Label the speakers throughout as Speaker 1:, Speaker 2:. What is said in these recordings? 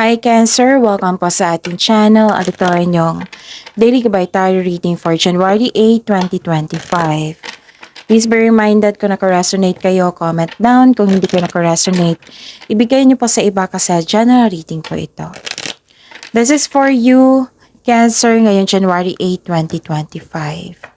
Speaker 1: Hi Cancer! Welcome po sa ating channel at ito ay inyong Daily Gabay Tarot Reading for January 8, 2025. Please be reminded kung naka-resonate kayo, comment down. Kung hindi kayo naka-resonate, ibigay niyo po sa iba kasi general reading po ito. This is for you, Cancer, ngayon January 8, 2025.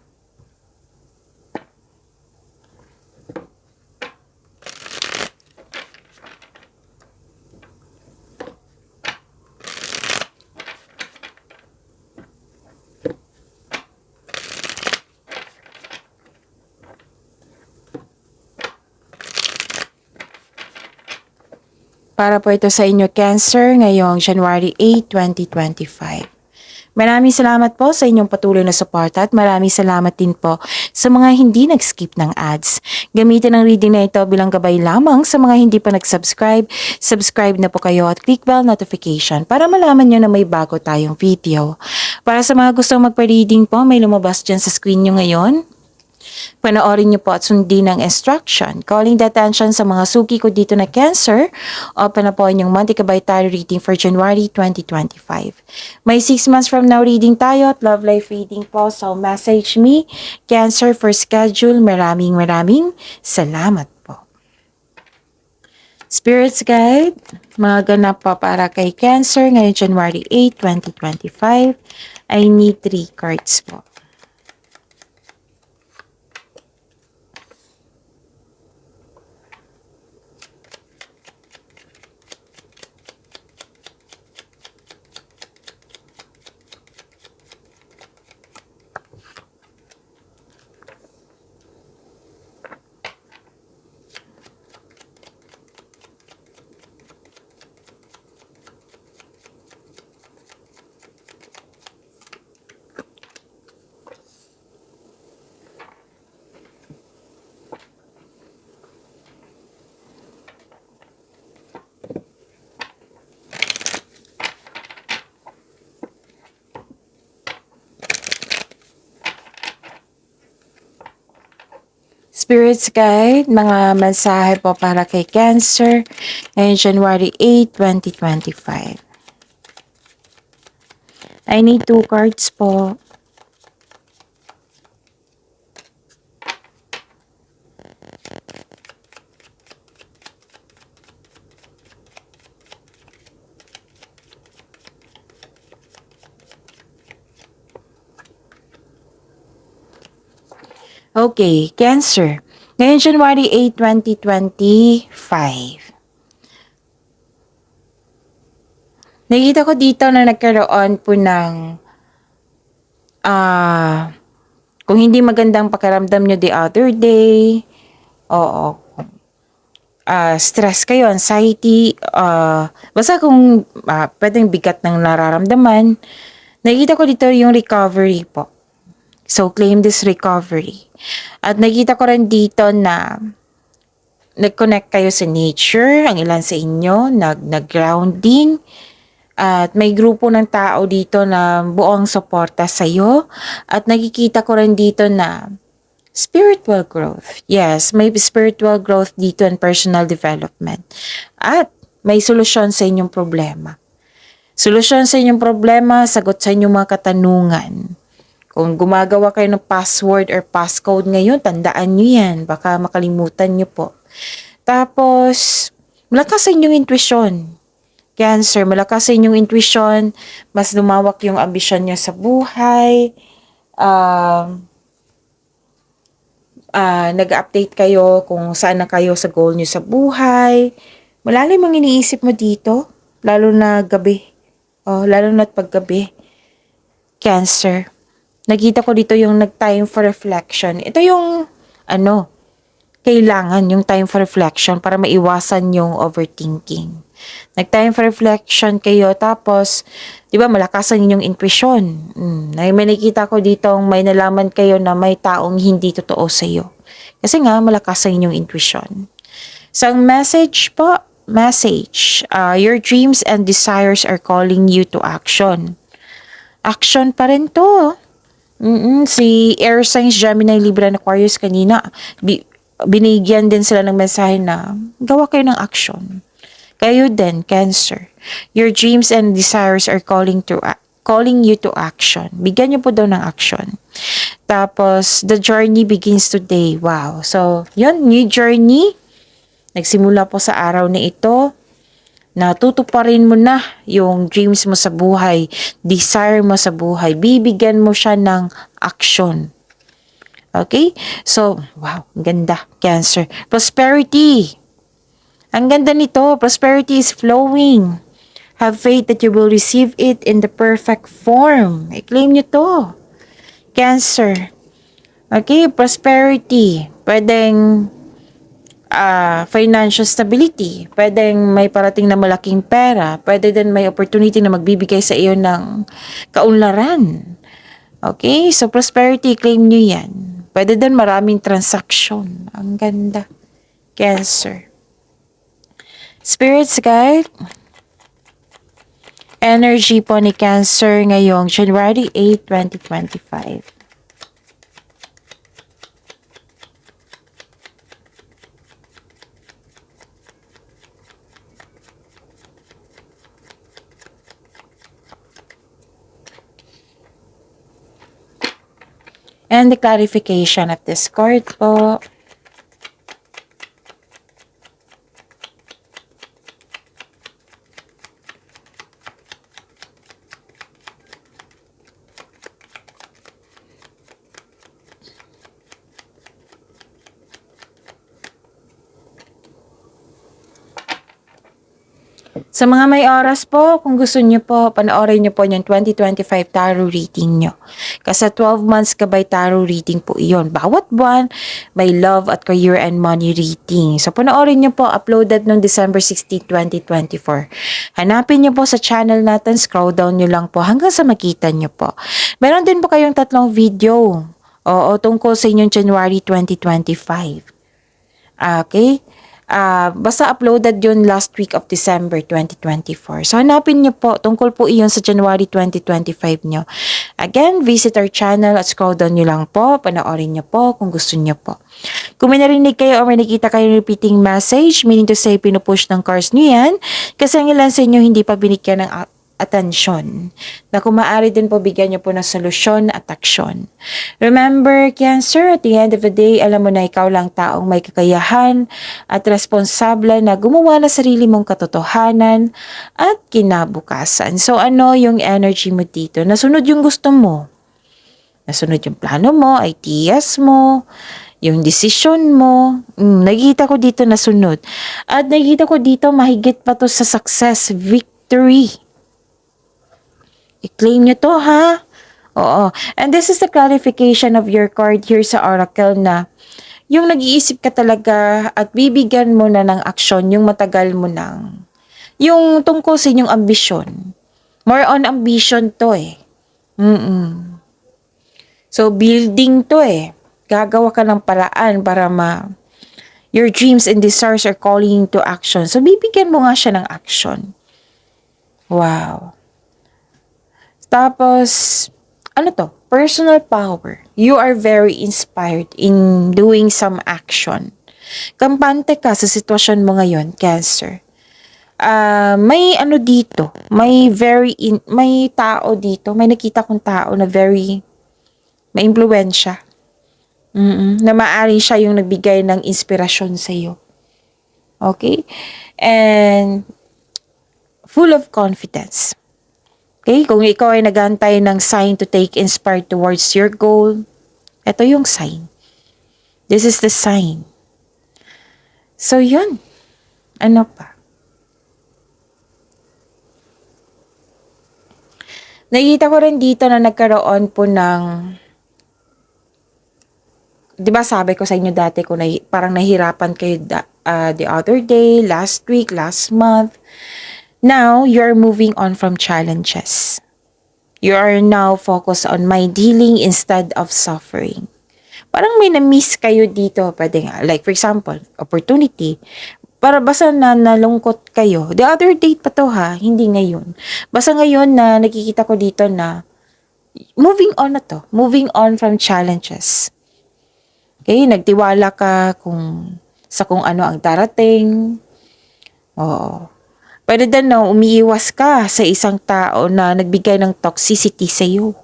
Speaker 1: Para po ito sa inyo, Cancer, ngayong January 8, 2025. Maraming salamat po sa inyong patuloy na suporta at maraming salamat din po sa mga hindi nag-skip ng ads. Gamitin ang reading na ito bilang gabay lamang sa mga hindi pa nag-subscribe. Subscribe na po kayo at click bell notification para malaman nyo na may bago tayong video. Para sa mga gustong magpa-reading po, may lumabas dyan sa screen nyo ngayon. Panoorin niyo po at sundin ang instruction. Calling the attention sa mga suki ko dito na Cancer. Open na po inyong monthly Gabay Tarot reading for January 2025. May 6 months from now reading tayo at love life reading po. So message me, Cancer, for schedule. Maraming salamat po. Spirits Guide, mga ganap pa para kay Cancer ngayong January 8, 2025. I need 3 cards po. Spirits Guide, mga mensahe po para kay Cancer ngayong January 8, 2025. I need 2 cards po. Okay, Cancer. Ngayon, January 8, 2025. Nakita ko dito na nagkaroon po ng kung hindi magandang pakiramdam nyo the other day, stress kayo, anxiety, basta kung pwedeng bigat ng nararamdaman, nakita ko dito yung recovery po. So, claim this recovery. At nakita ko rin dito na nag-connect kayo sa nature, ang ilan sa inyo, nag-grounding, at may grupo ng tao dito na buong suporta sa iyo. At nakikita ko rin dito na spiritual growth. Yes, may spiritual growth dito and personal development. At may solusyon sa inyong problema. Solusyon sa inyong problema, sagot sa inyong mga katanungan. Kung gumagawa kayo ng password or passcode ngayon, tandaan nyo yan. Baka makalimutan nyo po. Tapos, malakas sa inyong intuition. Cancer, malakas sa inyong intuition. Mas lumawak yung ambisyon nyo sa buhay. Nag-update kayo kung saan na kayo sa goal nyo sa buhay. Malalim ang iniisip mo dito. Lalo na gabi. Lalo na paggabi. Cancer. Nakita ko dito yung nag-time for reflection. Ito yung, kailangan yung time for reflection para maiwasan yung overthinking. Nag-time for reflection kayo, tapos, di ba, malakasan yung intuition. May nakita ko dito, may nalaman kayo na may taong hindi totoo sa iyo. Kasi nga, malakasan yung intuition. So, ang message po, your dreams and desires are calling you to action. Action pa rin to. Si Air Signs, Gemini, Libra, and Aquarius kanina, binigyan din sila ng mensahe na gawa kayo ng action. Kayo din, Cancer. Your dreams and desires are calling you to action. Bigyan niyo po daw ng action. Tapos, the journey begins today. Wow. So, yun, new journey. Nagsimula po sa araw na ito. Natutuparin mo na yung dreams mo sa buhay, desire mo sa buhay. Bibigyan mo siya ng action. Okay? So, wow, ganda, Cancer. Prosperity. Ang ganda nito, prosperity is flowing. Have faith that you will receive it in the perfect form. I-claim nyo to. Cancer. Okay, prosperity. Pwedeng financial stability. Pwedeng may parating na malaking pera. Pwede din may opportunity na magbibigay sa iyo ng kaunlaran. Okay, so prosperity, claim nyo yan. Pwede din maraming transaction. Ang ganda. Cancer. Spirits guide. Energy po ni Cancer ngayong January 8, 2025. And the clarification of this card po. Sa mga may oras po, kung gusto niyo po, panoorin niyo po yung 2025 tarot reading niyo. Kasi 12 months gabay tarot reading po iyon. Bawat buwan, may love at career and money reading. So, panoorin niyo po, uploaded noong December 16, 2024. Hanapin niyo po sa channel natin, scroll down niyo lang po hanggang sa makita niyo po. Meron din po kayong 3 video. Oo, tungkol sa inyong January 2025. Okay? Basta uploaded yun last week of December 2024. So, hanapin niyo po. Tungkol po iyon sa January 2025 niyo. Again, visit our channel at scroll down niyo lang po. Panoorin niyo po kung gusto niyo po. Kung may narinig kayo o may nakita kayong repeating message, meaning to say, pinupush ng cards niyo yan, kasi ang ilan sa inyo hindi pa binigyan ng atensyon, na kung maaari din po bigyan niyo po ng solusyon at aksyon. Remember, Cancer, at the end of the day, alam mo na ikaw lang taong may kakayahan at responsable na gumawa na sarili mong katotohanan at kinabukasan. So, ano yung energy mo dito? Nasunod yung gusto mo. Nasunod yung plano mo, ideas mo, yung decision mo. Nakikita ko dito nasunod. At nakikita ko dito mahigit pa to sa success, victory. I-claim nyo to, ha? Oo. And this is the clarification of your card here sa Oracle na yung nag-iisip ka talaga at bibigyan mo na ng aksyon yung matagal mo nang yung tungkol sa inyong ambisyon. More on ambition to eh. So, building to eh. Gagawa ka ng paraan para your dreams and desires are calling to action. So, bibigyan mo nga siya ng action. Wow. Tapos, ano to? Personal power. You are very inspired in doing some action. Kampante ka sa sitwasyon mo ngayon, Cancer. May ano dito, may tao dito, may nakita kong tao na very may impluwensya. Na maari siya yung nagbigay ng inspirasyon sa iyo. Okay? And full of confidence. Okay, kung ikaw ay nag-aantay ng sign to take inspired towards your goal, ito yung sign. This is the sign. So, yun. Ano pa? Nakita ko rin dito na nagkaroon po ng, di ba sabi ko sa inyo dati kung parang nahirapan kayo the other day, last week, last month. Now, you're moving on from challenges. You are now focused on mind healing instead of suffering. Parang may na-miss kayo dito. Pwede nga, like for example, opportunity. Para basta na nalungkot kayo. The other date pa to ha, hindi ngayon. Basta ngayon na nakikita ko dito na moving on na to. Moving on from challenges. Okay, nagtiwala ka sa kung ano ang darating. Oo. Pwede din na umiiwas ka sa isang tao na nagbigay ng toxicity sa iyo.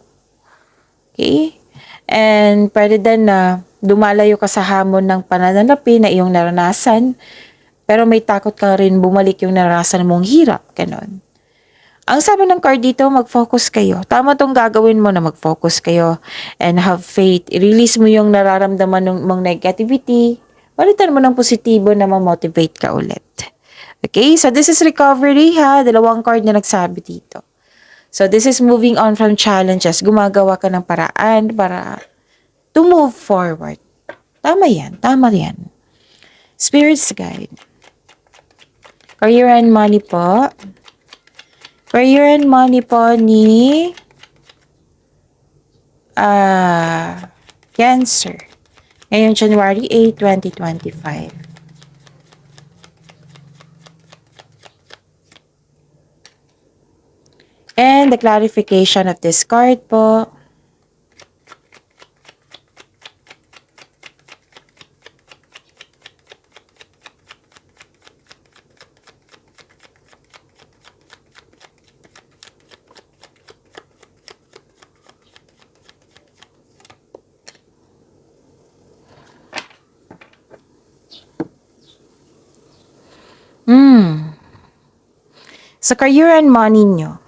Speaker 1: Okay? And pwede din na dumalayo ka sa hamon ng pananalapi na iyong naranasan, pero may takot ka rin bumalik yung naranasan mong hirap. Ganon. Ang sabi ng card dito, mag-focus kayo. Tama tong gagawin mo na mag-focus kayo and have faith. I-release mo yung nararamdaman ng mong negativity. Palitan mo ng positibo na ma-motivate ka ulit. Okay, so this is recovery ha. Dalawang card na nagsabi dito. So this is moving on from challenges. Gumagawa ka ng paraan para to move forward. Tama yan, tama yan. Spirit's guide. Career and money po. Career and money po ni Cancer. Ngayong January 8, 2025. And the clarification of this card po. Sa career and money nyo.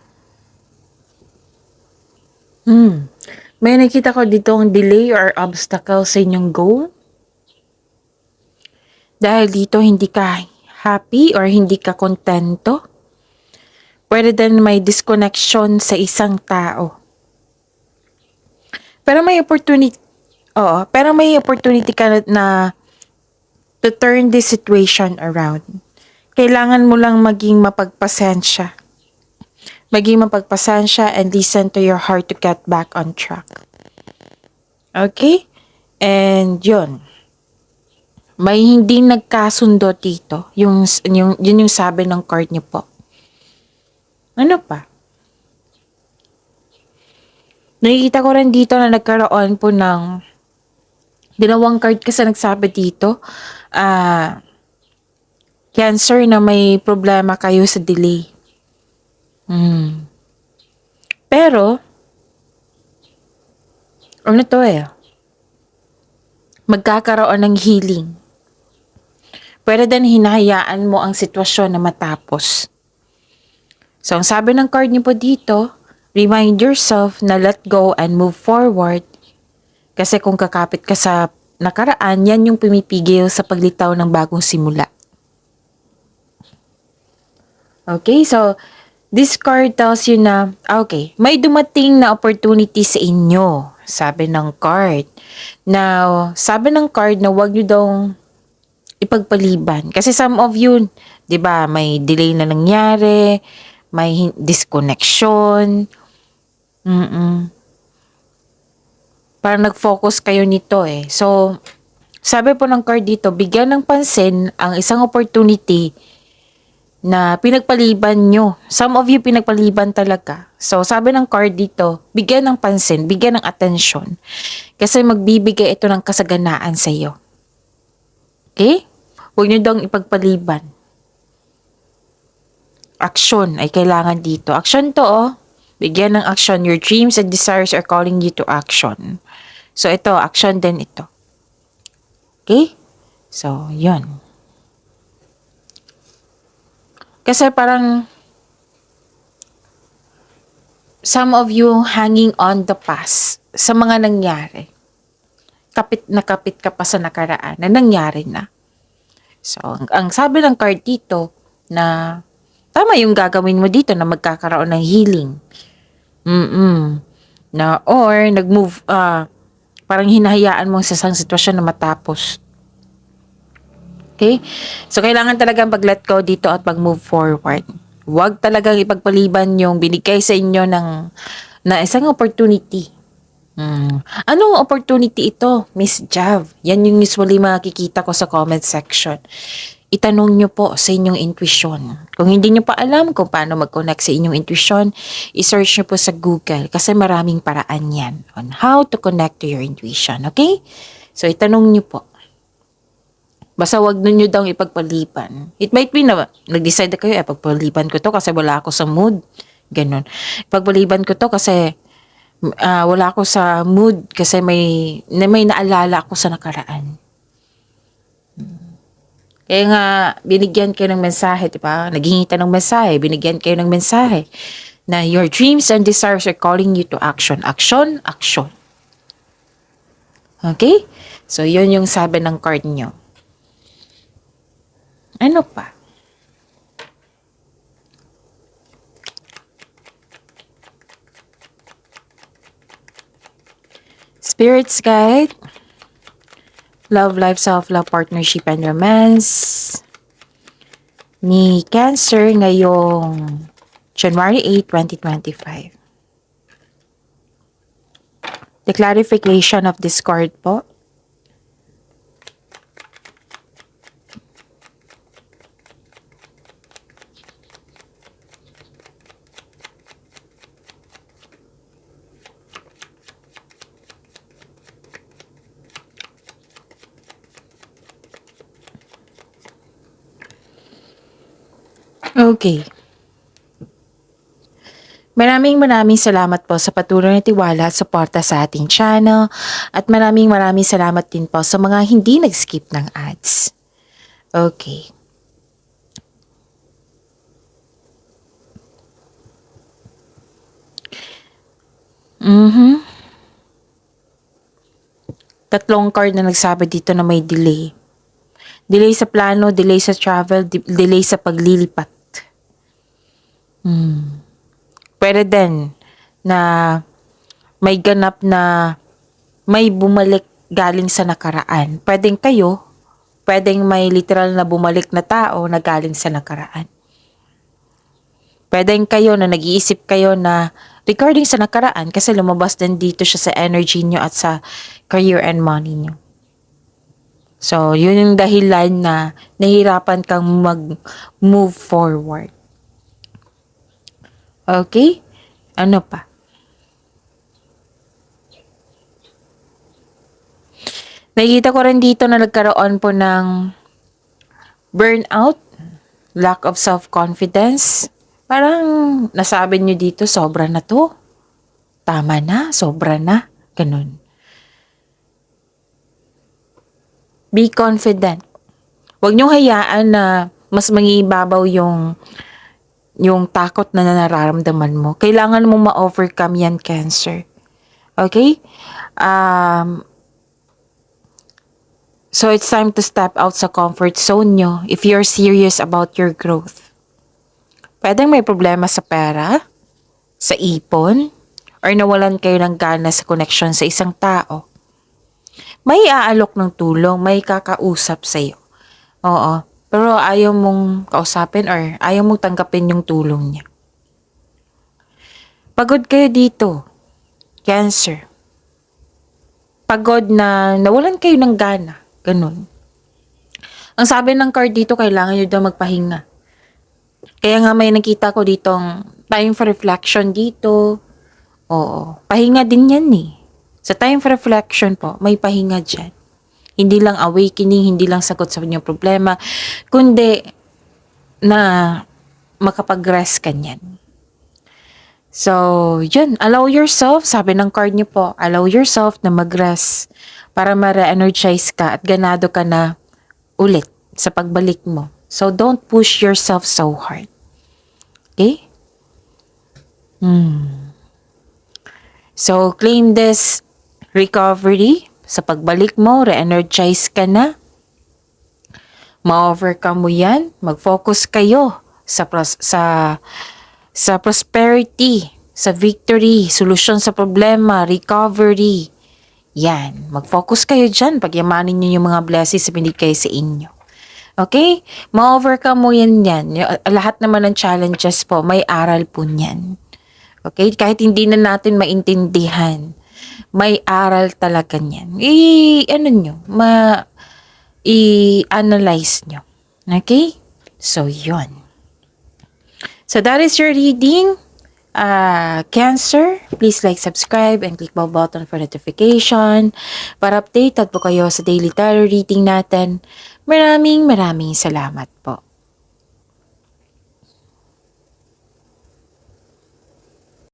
Speaker 1: May nakita ko dito ang delay or obstacle sa inyong goal. Dahil dito hindi ka happy or hindi ka kontento. Pwede din may disconnection sa isang tao. Pero may opportunity ka na to turn this situation around. Kailangan mo lang maging mapagpasensya. And listen to your heart to get back on track. Okay? And yun. May hindi nagkasundo dito. Yun yung sabi ng card niyo po. Ano pa? Nakikita ko rin dito na nagkaroon po ng dalawang card kasi nagsabi dito. Cancer na may problema kayo sa delay. Pero, ano to magkakaroon ng healing. Pwede din hinahayaan mo ang sitwasyon na matapos. So, ang sabi ng card niyo po dito, remind yourself na let go and move forward. Kasi kung kakapit ka sa nakaraan, yan yung pumipigil sa paglitaw ng bagong simula. Okay, so this card tells you na, may dumating na opportunity sa inyo, sabi ng card. Now, sabi ng card na huwag nyo daw ipagpaliban. Kasi some of you, di ba, may delay na nangyari, may disconnection. Parang nag-focus kayo nito So, sabi po ng card dito, bigyan ng pansin ang isang opportunity na pinagpaliban nyo. Some of you pinagpaliban talaga. So, sabi ng card dito, bigyan ng pansin, bigyan ng atensyon. Kasi magbibigay ito ng kasaganaan sa iyo. Okay? Huwag nyo daw ipagpaliban. Action ay kailangan dito. Action to, bigyan ng action. Your dreams and desires are calling you to action. So, ito, action din ito. Okay? So, yun. Kasi parang some of you hanging on the past sa mga nangyari. Kapit ka pa sa nakaraan na nangyari na. So, ang sabi ng card dito na tama yung gagawin mo dito na magkakaroon ng healing. Na or nag-move, parang hinahayaan mo sa isang sitwasyon na matapos. Okay? So, kailangan talagang pag-let go dito at pag-move forward. Huwag talagang ipagpaliban yung binigay sa inyo na isang opportunity. Anong opportunity ito, Miss Jav? Yan yung usually makikita ko sa comment section. Itanong nyo po sa inyong intuition. Kung hindi nyo pa alam kung paano mag-connect sa inyong intuition, i-search nyo po sa Google kasi maraming paraan yan on how to connect to your intuition. Okay? So, itanong nyo po. Basta wag ninyo daw ipagpaliban. It might be na nag-decide na kayo, pagpaliban ko to kasi wala ako sa mood. Ganon. Pagpaliban ko to kasi wala ako sa mood kasi may naalala ako sa nakaraan. Kaya nga, binigyan kayo ng mensahe, di ba? Naghingi ng mensahe, binigyan kayo ng mensahe na your dreams and desires are calling you to action. Action, action. Okay? So, yun yung sabi ng card nyo. Ano pa? Spirits guide. Love, life, self-love, partnership, and romance. Ni Cancer ngayong January 8, 2025. The clarification of this card po. Okay. Maraming salamat po sa patuloy na tiwala at suporta sa ating channel at maraming salamat din po sa mga hindi nag-skip ng ads. Okay. Tatlong card na nagsabi dito na may delay. Delay sa plano, delay sa travel, delay sa paglilipat. Pwede din na may ganap na may bumalik galing sa nakaraan. Pwedeng kayo, pwedeng may literal na bumalik na tao na galing sa nakaraan. Pwedeng kayo na nag-iisip kayo na regarding sa nakaraan kasi lumabas din dito siya sa energy nyo at sa career and money nyo. So, yun yung dahilan na nahihirapan kang mag-move forward. Okay? Ano pa? Nakikita ko rin dito na nagkaroon po ng burnout, lack of self-confidence. Parang nasabi nyo dito, sobra na to. Tama na, sobra na. Ganun. Be confident. Huwag nyo hayaan na mas mangibabaw yung takot na nararamdaman mo. Kailangan mo ma-overcome yan, Cancer. Okay? So, it's time to step out sa comfort zone nyo if you're serious about your growth. Pwedeng may problema sa pera, sa ipon, or nawalan kayo ng gana sa connection sa isang tao. May aalok ng tulong, may kakausap sa'yo. Oo. Pero ayaw mong kausapin or ayaw mong tanggapin yung tulong niya. Pagod kayo dito, Cancer. Pagod na nawalan kayo ng gana. Ganun. Ang sabi ng card dito, kailangan nyo daw magpahinga. Kaya nga may nakita ko ditong time for reflection dito. Oo. Pahinga din yan eh. Sa time for reflection po, may pahinga dyan. Hindi lang awakening, hindi lang sagot sa inyong problema, kundi na makapag-rest ka niyan. So, yun. Allow yourself, sabi ng card niyo po, allow yourself na mag-rest para ma-re-energize ka at ganado ka na ulit sa pagbalik mo. So, don't push yourself so hard. Okay? So, claim this recovery. Sa pagbalik mo, re-energize ka na. Ma-overcome mo yan. Mag-focus kayo sa prosperity, sa victory, solusyon sa problema, recovery. Yan. Mag-focus kayo dyan. Pagyamanin nyo yung mga blessings na binigay sa inyo. Okay? Ma-overcome mo yan. Lahat naman ng challenges po, may aral po niyan. Okay? Kahit hindi na natin maintindihan, may aral talaga niyan. I-analyze nyo. Okay? So, yun. So, that is your reading. Cancer, please like, subscribe, and click bell button for notification para updated po kayo sa daily tarot reading natin. Maraming salamat po.